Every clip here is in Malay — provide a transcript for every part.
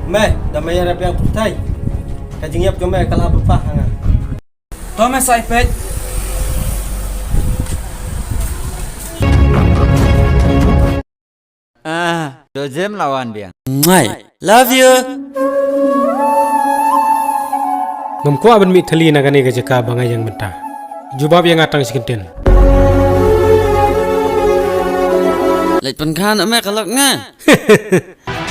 Meh, damay yang yang putay. Kajingyap ko meh kalabo pa nga. Tome sa iPad. Dojem lawan dia. Love you. Ngomko aban mi thali na gani gajaka bangai yang menta. Jubab yang atang sikenten. Lek penkan ame kalak nga.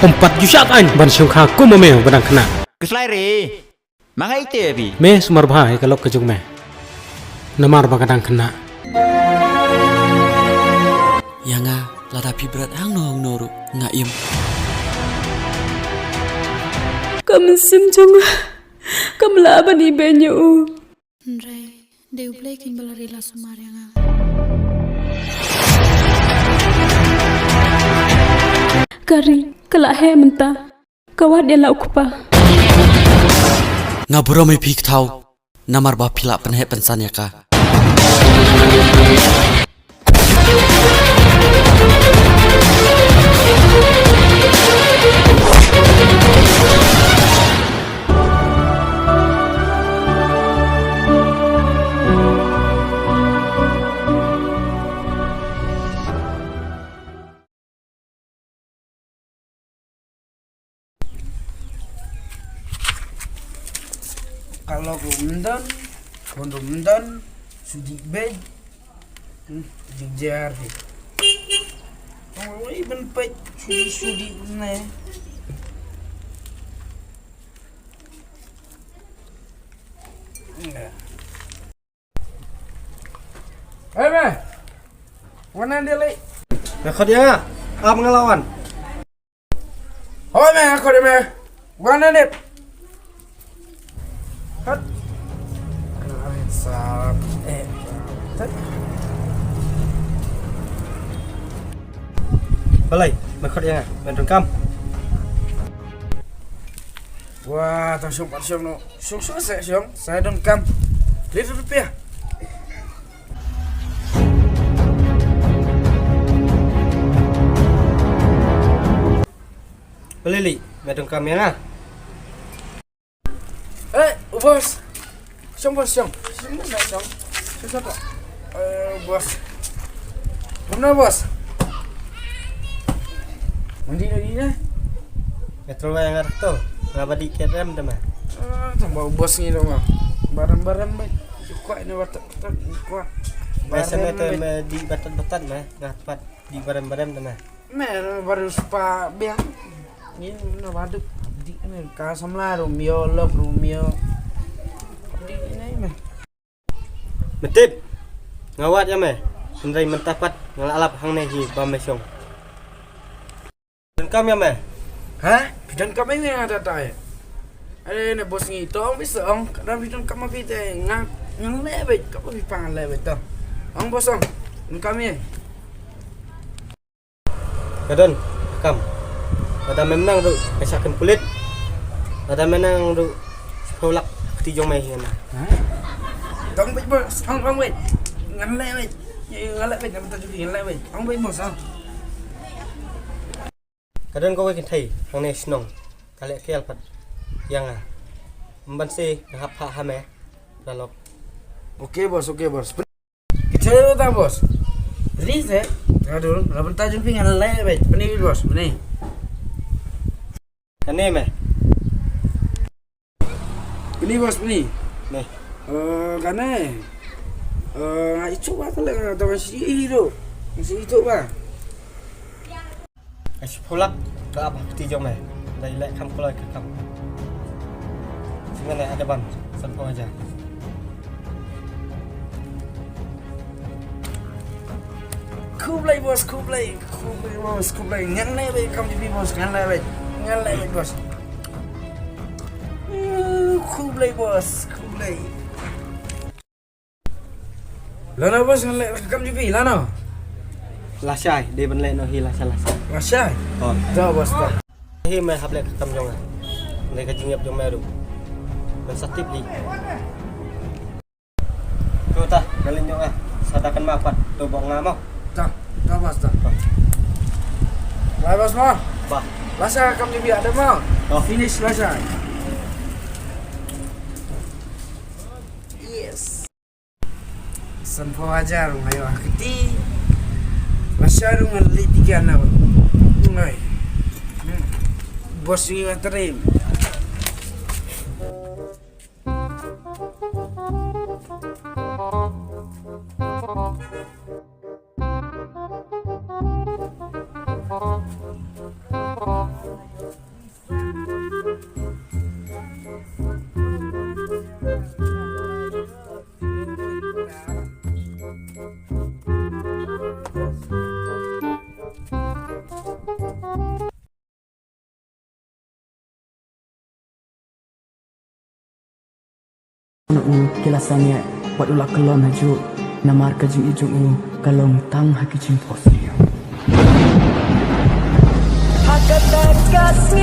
Empat jusak an ban syung kha ku mame badang kena. Keslairi. Manga itu ya bi. Me sumar bhai kalok kejung me. Namar bagadang kena. Yang ladapi berat hang noru ngaim. Kamu simjung, kamu laban ibenyu. Ndre, deu play kin balarila sumaryanga. Kari, kelak he mentah, kawat dia lauk pa. Ngaburo may pik tau. Namar ba pila penhe pensanya ka. Kalau Ramadan, sudi bed, jengjar deh. Oh, iban pet sudi ne. Hei meh, mana dia lagi? Mekot yang nga. Apa ngelawan? Oh meh, aku deh meh. Mana dia? Hat. Salam. Balai, mekot yang nga. Mentung kam. Wah, tak syok no. Syok saya don kam. Rupiah. Balili, mentung kam yang nga. Bos. Syong. Bos. Mana bos? Mandi na. Metro yang nga to. Ngapa di kerem teman? Tambah bos ni dong. Barang-barang baik. Kuat ni batak kuat. Biasanya tu di batan-batan mah, ngapat di barang-barang teman. Mer baru spa biang. Ni na baduk. Di ni kasam la Romeo love Romeo. Di ni meh. Metip. Ngawat ya meh. Sendai mentapat ngalap hang nehi bamesyong. Dan kam ya meh. Hah? Bidan kami ni ada tak? Ada ni bos ni tong bisa ong. Kadang bidan kami kita ngang lebet. Kau bipangan lebet tu. Ong bos ong. Kami. Kadon, kam. Ada menang tu kesakan kulit. Ada menang tu sekolah ketijong mai hina. Tong bit bos. Ong bit. Ngan lebet. Ngan lebet nak minta juga ngan lebet. Ong bit bos ong. Kadon kau ikin thai hang ne snong. Kale kel pat yang ah. Membansi ngahap ha hame. Dalok. Okey bos. Kita ada tak bos? Beri saya. Aduh, lapan tajam pingan lebet. Beni bos, beni. Kane meh. Beni bos, beni. Nih. Kane. Itu apa kalau tahu si itu ba? Sekolah ke apa ketijong meh. Dari lek kam keluar ke kam. Sini ada ban. Sampai aja. Kublai bos. Ngan lebet kam jadi bos, ngan lebet bos. Kublai bos. Lana bos ngan lebet kam jadi lana. Lasai, dia ben lek no hi lasai. Masya. Oh. Dah bos dah. Hi meh hab lek kam jong ah. Lek kajingyap jong meru. Ben satip hi. Tu tah, galin jong ah. Sadakan mapat tu bong ngamau. Dah bos dah. Bye bos mah. Bah. Lasa kami biar ada mau. Finish lasa. Yes. Sanpo ajar ngayo akiti. Lasa rung litigan na. Ngay. Bos ni materim. Kilasannya buat ulah kelon haju namar kajing ijung kalong tang haki cimpos. Hakatak kasih